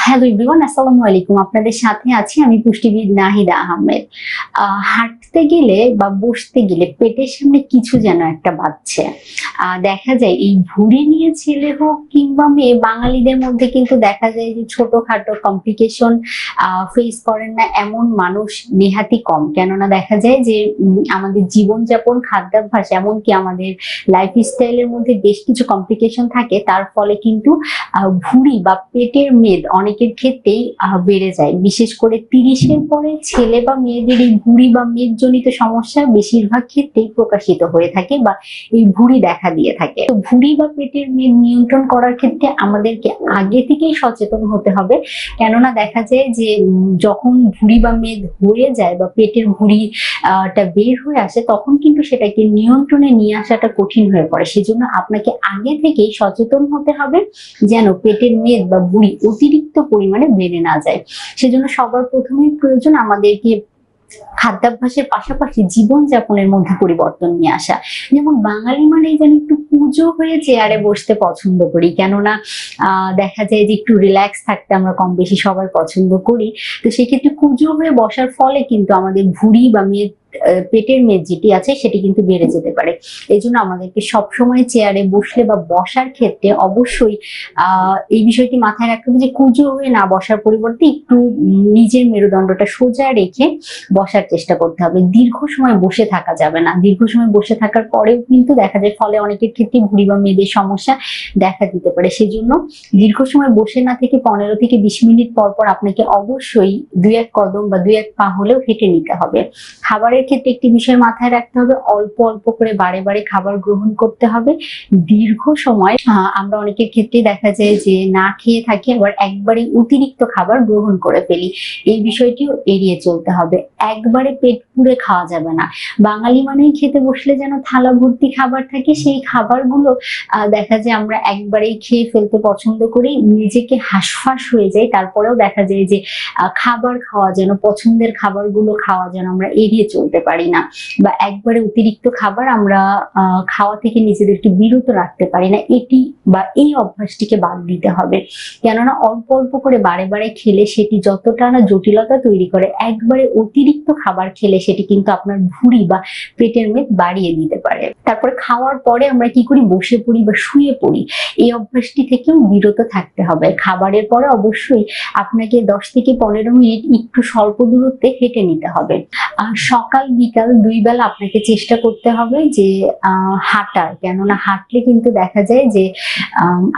Hello everyone, আসসালামু আলাইকুম। আপনাদের সাথে আছি আমি পুষ্টিবিদ নাহিদা আহমেদ। হাঁটতে গেলে বা বসতে গেলে পেটের সামনে কিছু যেন একটা বাজছে। দেখা যায় এই ভুঁড়ি নিয়ে ছেলে হোক কিংবা মেয়ে, বাঙালিদের মধ্যে কিন্তু দেখা যায় যে ছোটখাটো কমপ্লিকেশন ফেস করেন না এমন মানুষ নেহাতি কম। কেননা দেখা যায় যে আমাদের জীবনযাপন, খাদ্যাভ্যাস, এমনকি আমাদের লাইফস্টাইলের মধ্যে বেশ কিছু কমপ্লিকেশন থাকে। তার ফলে কিন্তু ভুঁড়ি বা পেটের মেদ অনেকের ক্ষেত্রেই বেড়ে যায়। বিশেষ করে 30-এর পরে ছেলে বা মেয়েদের এই ভুঁড়ি বা মেদজনিত সমস্যা বেশিরভাগ ক্ষেত্রেই প্রকাশিত হয়ে থাকে বা এই ভুঁড়ি দেখা দিয়ে থাকে। তো ভুঁড়ি বা পেটের মেদ নিয়ন্ত্রণ করার ক্ষেত্রে আমাদেরকে আগে থেকেই সচেতন হতে হবে। কেননা দেখা যায় যে যখন ভুঁড়ি বা মেদ হয়ে যায় বা পেটের ভুঁড়িটা বের হয়ে আসে, তখন কিন্তু সেটাকে নিয়ন্ত্রণে নিয়ে আসাটা কঠিন হয়ে পড়ে। সেজন্য আপনাকে আগে থেকেই সচেতন হতে হবে যেন পেটের মেদ বা ভুঁড়ি অতিরিক্ত পরিমাণে বেড়ে না যায়। সেজন্য সবার প্রথমেই প্রয়োজন আমাদেরকে খাদ্যাভ্যাসের পাশাপাশি জীবনযাপনের মধ্যে পরিবর্তন নিয়ে আসা। যেমন বাঙালি মানে যেন একটু পুজো হয়ে চেয়ারে বসতে পছন্দ করি। কেননা দেখা যায় যে একটু রিল্যাক্স থাকতে আমরা কম বেশি সবাই পছন্দ করি। তো সেক্ষেত্রে পুজো হয়ে বসার ফলে কিন্তু আমাদের ভুঁড়ি বা পেটের মেদ যেটি আছে সেটি কিন্তু বেড়ে যেতে পারে। এই জন্য আমাদেরকে সবসময় চেয়ারে বসলে বা বসার ক্ষেত্রে অবশ্যই এই বিষয়টি মাথায় রাখতে হবে যে কুঁজো হয়ে না বসার পরিবর্তে একটু নিজের মেরুদণ্ডটা সোজা রেখে বসার চেষ্টা করতে হবে। দীর্ঘ সময় বসে থাকা যাবে না। দীর্ঘ সময় বসে থাকার পরেও কিন্তু দেখা যায় ফলে অনেকের ক্ষেত্রে ভুঁড়ি বা মেদের সমস্যা দেখা দিতে পারে। সেজন্য দীর্ঘ সময় বসে না থেকে 15 থেকে 20 মিনিট পর পর আপনাকে অবশ্যই 2-1 কদম বা 2-1 পা হলেও হেঁটে নিতে হবে। খাবারের ক্ষেত্রে একটি বিষয় মাথায় রাখতে হবে, অল্প অল্প করে বারে বারে খাবার গ্রহণ করতে হবে। দীর্ঘ সময় আমরা অনেকের ক্ষেত্রে দেখা যায় যে না খেয়ে থাকি, আবার একবারে অতিরিক্ত খাবার গ্রহণ করে ফেলি। এই বিষয়টিও এড়িয়ে চলতে হবে। একবারে পেট পুরে খাওয়া যাবে না। বাঙালি মানেই খেতে বসলে যেন থালা ভর্তি খাবার থাকে, সেই খাবারগুলো দেখা যায় আমরা একবারেই খেয়ে ফেলতে পছন্দ করি, নিজেকে হাঁসফাঁস হয়ে যায়। তারপরেও দেখা যায় যে খাবার খাওয়া যেন, পছন্দের খাবারগুলো খাওয়া যেন আমরা এড়িয়ে চলতে পারি না, বা একবারে অতিরিক্ত খাবার আমরা খাওয়া থেকে নিজেদেরকে বিরত রাখতে পারি না। এটি বা এই অভ্যাসটিকে বাদ দিতে হবে। কেননা অল্প অল্প করে বারে বারে খেলে সেটি যতটা না জটিলতা তৈরি করে, একবারে অতিরিক্ত খাবার খেলে সেটি কিন্তু আপনার ভুঁড়ি বা পেটের মেদ বাড়িয়ে দিতে পারে। তারপরে খাওয়ার পরে আমরা কি করি, বসে পড়ি বা শুয়ে পড়ি। এই অভ্যাসটি থেকেও বিরত থাকতে হবে। খাবারের পরে অবশ্যই আপনাকে 10 থেকে 15 মিনিট একটু স্বল্প দূরত্বে হেঁটে নিতে হবে। সকাল বিকাল 2 বেলা আপনাকে চেষ্টা করতে হবে যে হাঁটার। কেননা হাঁটলে কিন্তু দেখা যায় যে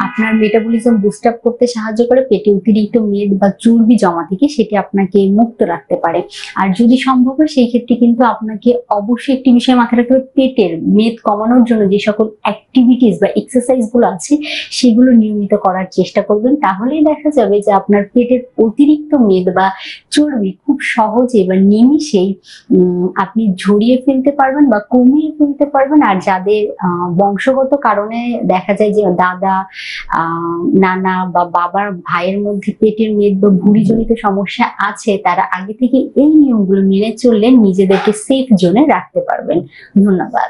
আপনার মেটাবলিজম বুস্ট আপ করতে সাহায্য করে, পেটে অতিরিক্ত মেদ বা চর্বি জমা থেকে সেটি আপনাকে মুক্ত রাখতে পারে। আর যদি সম্ভব হয় সেই ক্ষেত্রে কিন্তু আপনাকে অবশ্যই একটি বিষয় মাথায় রাখতে হবে, পেটের মেদ কমানোর জন্য যে সকল অ্যাক্টিভিটিস বা এক্সারসাইজ গুলো আছে সেগুলো নিয়মিত করার চেষ্টা করবেন। তাহলেই দেখা যাবে যে আপনার পেটের অতিরিক্ত মেদ বা চর্বি খুব সহজে বা নিমিষেই আপনি ঝরিয়ে ফেলতে পারবেন বা কমিয়ে ফেলতে পারবেন। আর যাদের বংশগত কারণে দেখা যায় যে দাদা, নানা বা বাবার ভাইয়ের মধ্যে পেটের মেদ বা ভুঁড়িজনিত সমস্যা আছে, তারা আগে থেকে এই নিয়মগুলো মেনে চললে নিজেদেরকে সেফ জোনে রাখতে পারবেন। ধন্যবাদ।